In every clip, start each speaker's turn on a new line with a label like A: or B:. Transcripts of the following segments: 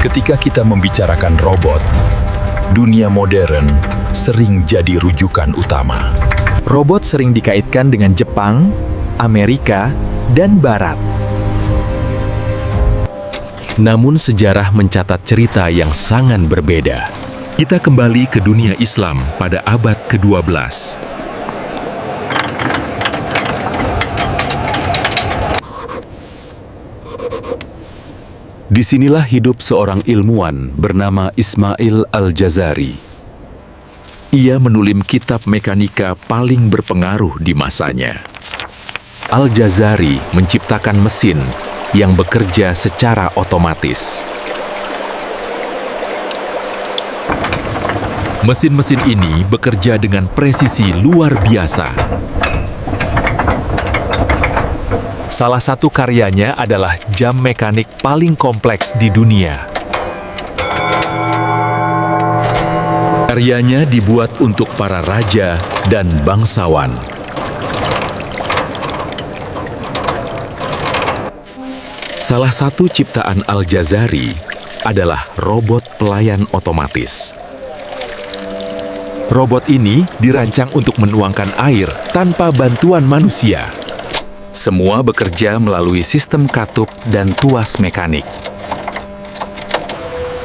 A: Ketika kita membicarakan robot, dunia modern sering jadi rujukan utama.
B: Robot sering dikaitkan dengan Jepang, Amerika, dan Barat.
C: Namun sejarah mencatat cerita yang sangat berbeda. Kita kembali ke dunia Islam pada abad ke-12. Disinilah hidup seorang ilmuwan bernama Ismail Al-Jazari. Ia menulis kitab mekanika paling berpengaruh di masanya. Al-Jazari menciptakan mesin yang bekerja secara otomatis. Mesin-mesin ini bekerja dengan presisi luar biasa. Salah satu karyanya adalah jam mekanik paling kompleks di dunia. Karyanya dibuat untuk para raja dan bangsawan. Salah satu ciptaan Al-Jazari adalah robot pelayan otomatis. Robot ini dirancang untuk menuangkan air tanpa bantuan manusia. Semua bekerja melalui sistem katup dan tuas mekanik.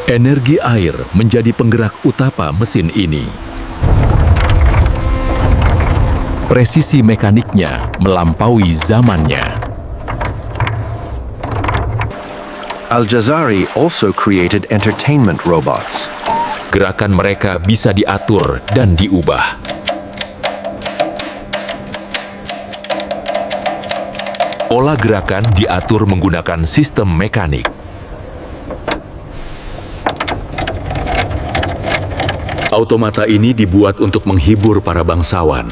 C: Energi air menjadi penggerak utama mesin ini. Presisi mekaniknya melampaui zamannya.
D: Al-Jazari also created entertainment robots.
C: Gerakan mereka bisa diatur dan diubah. Olah gerakan diatur menggunakan sistem mekanik. Automata ini dibuat untuk menghibur para bangsawan.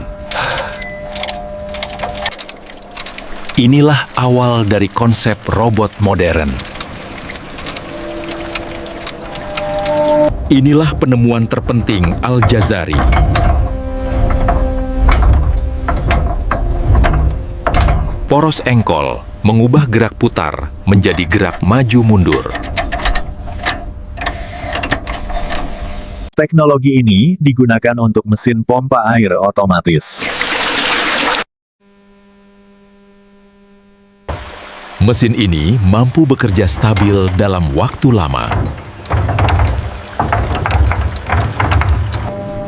C: Inilah awal dari konsep robot modern. Inilah penemuan terpenting Al-Jazari. Poros engkol mengubah gerak putar menjadi gerak maju mundur.
B: Teknologi ini digunakan untuk mesin pompa air otomatis.
C: Mesin ini mampu bekerja stabil dalam waktu lama.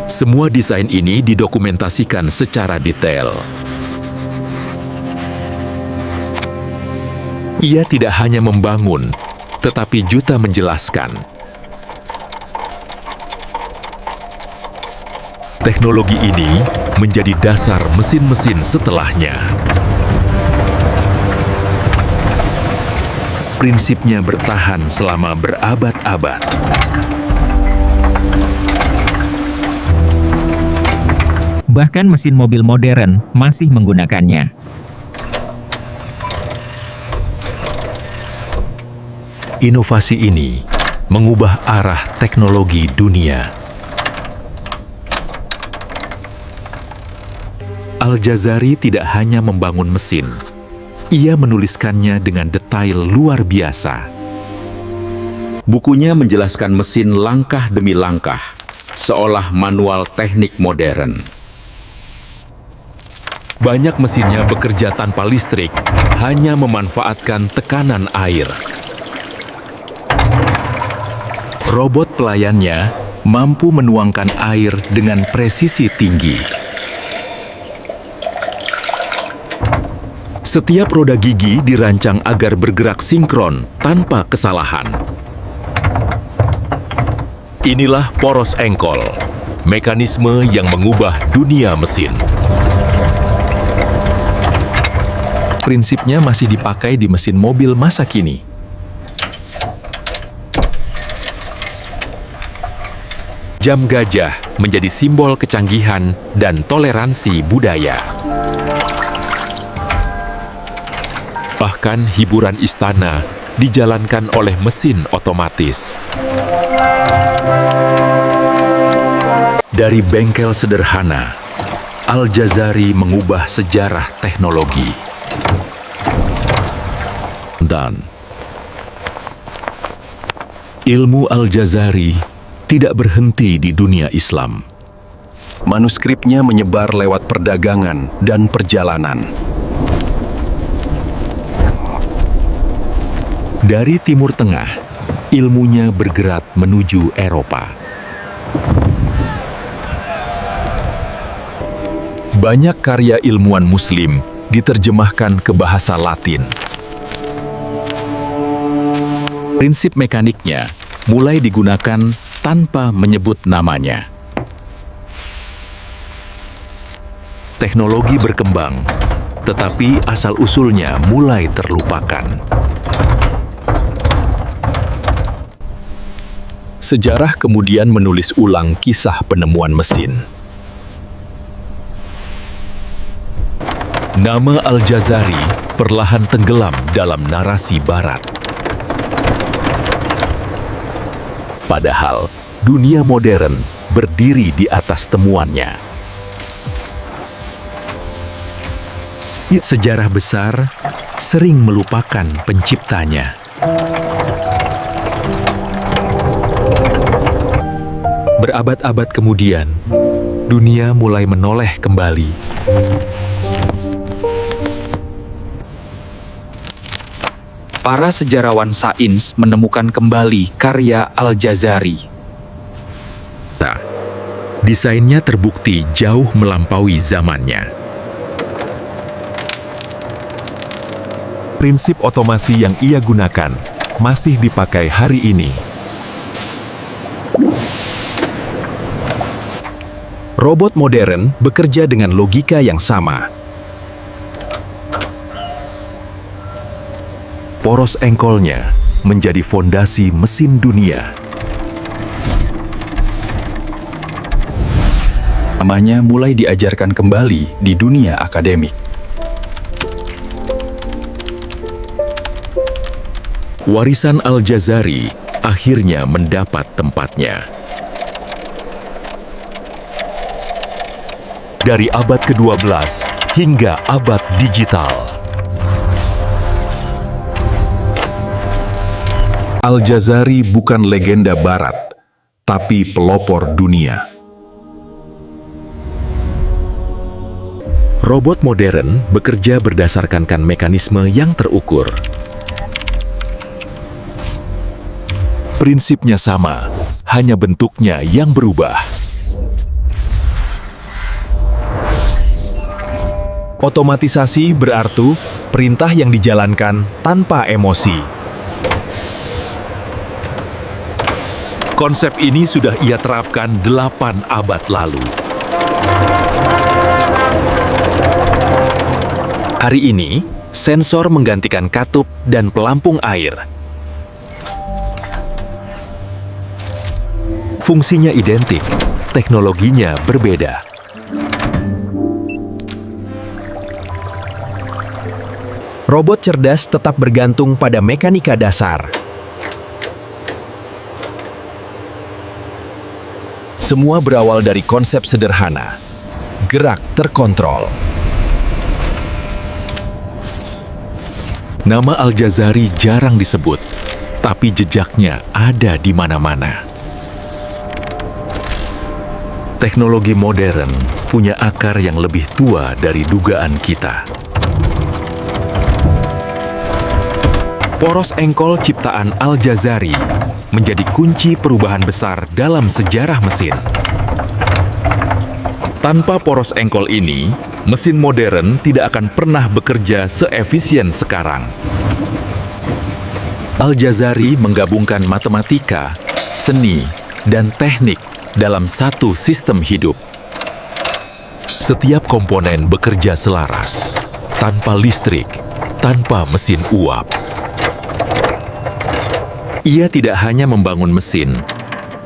C: Semua desain ini didokumentasikan secara detail. Ia tidak hanya membangun, tetapi juga menjelaskan. Teknologi ini menjadi dasar mesin-mesin setelahnya. Prinsipnya bertahan selama berabad-abad.
E: Bahkan mesin mobil modern masih menggunakannya.
C: Inovasi ini mengubah arah teknologi dunia. Al-Jazari tidak hanya membangun mesin, ia menuliskannya dengan detail luar biasa. Bukunya menjelaskan mesin langkah demi langkah, seolah manual teknik modern. Banyak mesinnya bekerja tanpa listrik, hanya memanfaatkan tekanan air. Robot pelayannya mampu menuangkan air dengan presisi tinggi. Setiap roda gigi dirancang agar bergerak sinkron tanpa kesalahan. Inilah poros engkol, mekanisme yang mengubah dunia mesin. Prinsipnya masih dipakai di mesin mobil masa kini. Jam gajah menjadi simbol kecanggihan dan toleransi budaya. Bahkan hiburan istana dijalankan oleh mesin otomatis. Dari bengkel sederhana, Al-Jazari mengubah sejarah teknologi. Dan Ilmu Al-Jazari tidak berhenti di dunia Islam.
D: Manuskripnya menyebar lewat perdagangan dan perjalanan.
C: Dari Timur Tengah, ilmunya bergerak menuju Eropa.
A: Banyak karya ilmuwan Muslim diterjemahkan ke bahasa Latin.
C: Prinsip mekaniknya mulai digunakan tanpa menyebut namanya. Teknologi berkembang, tetapi asal-usulnya mulai terlupakan.
A: Sejarah kemudian menulis ulang kisah penemuan mesin.
C: Nama Al-Jazari perlahan tenggelam dalam narasi Barat. Padahal, dunia modern berdiri di atas temuannya. Sejarah besar sering melupakan penciptanya. Berabad-abad kemudian, dunia mulai menoleh kembali.
F: Para sejarawan sains menemukan kembali karya Al-Jazari.
C: Desainnya terbukti jauh melampaui zamannya.
B: Prinsip otomasi yang ia gunakan masih dipakai hari ini.
A: Robot modern bekerja dengan logika yang sama.
C: Poros engkolnya menjadi fondasi mesin dunia.
A: Namanya mulai diajarkan kembali di dunia akademik.
C: Warisan Al-Jazari akhirnya mendapat tempatnya. Dari abad ke-12 hingga abad digital,
A: Al-Jazari bukan legenda barat, tapi pelopor dunia.
C: robot modern bekerja berdasarkan mekanisme yang terukur. Prinsipnya sama, hanya bentuknya yang berubah.
B: Otomatisasi berarti perintah yang dijalankan tanpa emosi.
C: Konsep ini sudah ia terapkan 8 abad lalu. Hari ini, sensor menggantikan katup dan pelampung air. Fungsinya identik, teknologinya berbeda.
B: Robot cerdas tetap bergantung pada mekanika dasar.
A: Semua berawal dari konsep sederhana, gerak terkontrol.
C: Nama Al-Jazari jarang disebut, tapi jejaknya ada di mana-mana. Teknologi modern punya akar yang lebih tua dari dugaan kita. Poros engkol ciptaan Al-Jazari menjadi kunci perubahan besar dalam sejarah mesin. Tanpa poros engkol ini, mesin modern tidak akan pernah bekerja seefisien sekarang. Al-Jazari menggabungkan matematika, seni, dan teknik dalam satu sistem hidup. Setiap komponen bekerja selaras, tanpa listrik, tanpa mesin uap. Ia tidak hanya membangun mesin,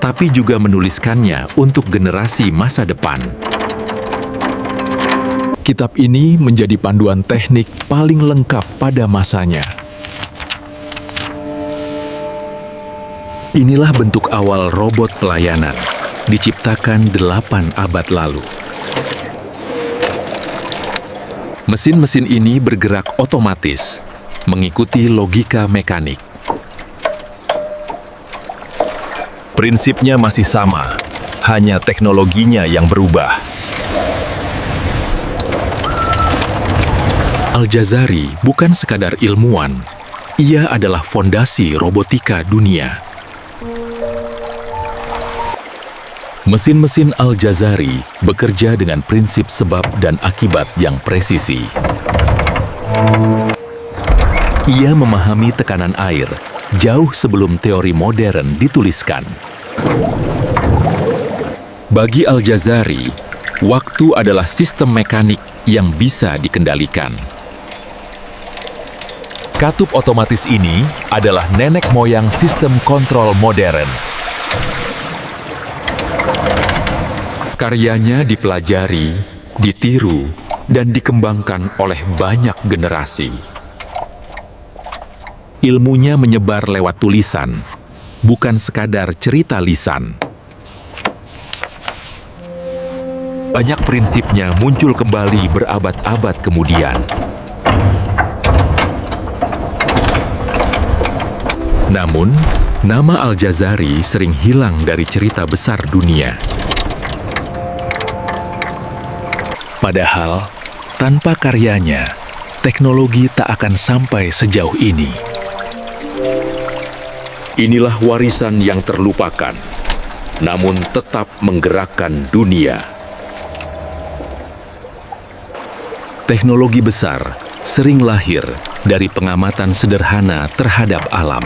C: tapi juga menuliskannya untuk generasi masa depan. Kitab ini menjadi panduan teknik paling lengkap pada masanya. Inilah bentuk awal robot pelayanan, diciptakan 8 abad lalu. Mesin-mesin ini bergerak otomatis, mengikuti logika mekanik.
D: Prinsipnya masih sama, hanya teknologinya yang berubah.
C: Al-Jazari bukan sekadar ilmuwan, ia adalah fondasi robotika dunia. Mesin-mesin Al-Jazari bekerja dengan prinsip sebab dan akibat yang presisi. Ia memahami tekanan air jauh sebelum teori modern dituliskan. Bagi Al-Jazari, waktu adalah sistem mekanik yang bisa dikendalikan. Katup otomatis ini adalah nenek moyang sistem kontrol modern. Karyanya dipelajari, ditiru, dan dikembangkan oleh banyak generasi. Ilmunya menyebar lewat tulisan, bukan sekadar cerita lisan. Banyak prinsipnya muncul kembali berabad-abad kemudian. Namun, nama Al-Jazari sering hilang dari cerita besar dunia. Padahal, tanpa karyanya, teknologi tak akan sampai sejauh ini. Inilah warisan yang terlupakan, namun tetap menggerakkan dunia. Teknologi besar sering lahir dari pengamatan sederhana terhadap alam.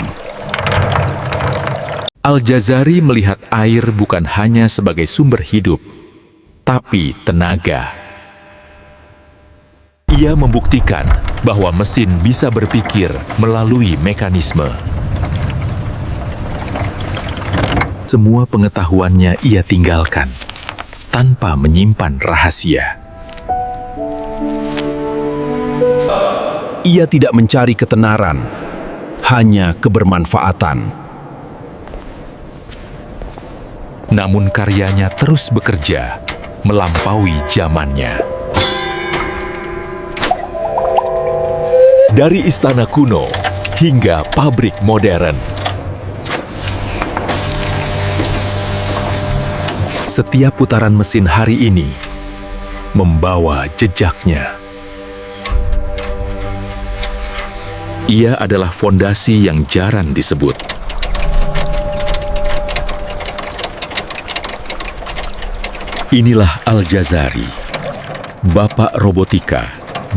C: Al-Jazari melihat air bukan hanya sebagai sumber hidup, tapi tenaga. Ia membuktikan bahwa mesin bisa berpikir melalui mekanisme. Semua pengetahuannya ia tinggalkan tanpa menyimpan rahasia.
D: Ia tidak mencari ketenaran, hanya kebermanfaatan.
C: Namun karyanya terus bekerja, melampaui zamannya. Dari istana kuno hingga pabrik modern. Setiap putaran mesin hari ini membawa jejaknya. Ia adalah fondasi yang jarang disebut. Inilah Al-Jazari, bapak robotika,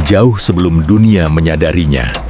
C: jauh sebelum dunia menyadarinya.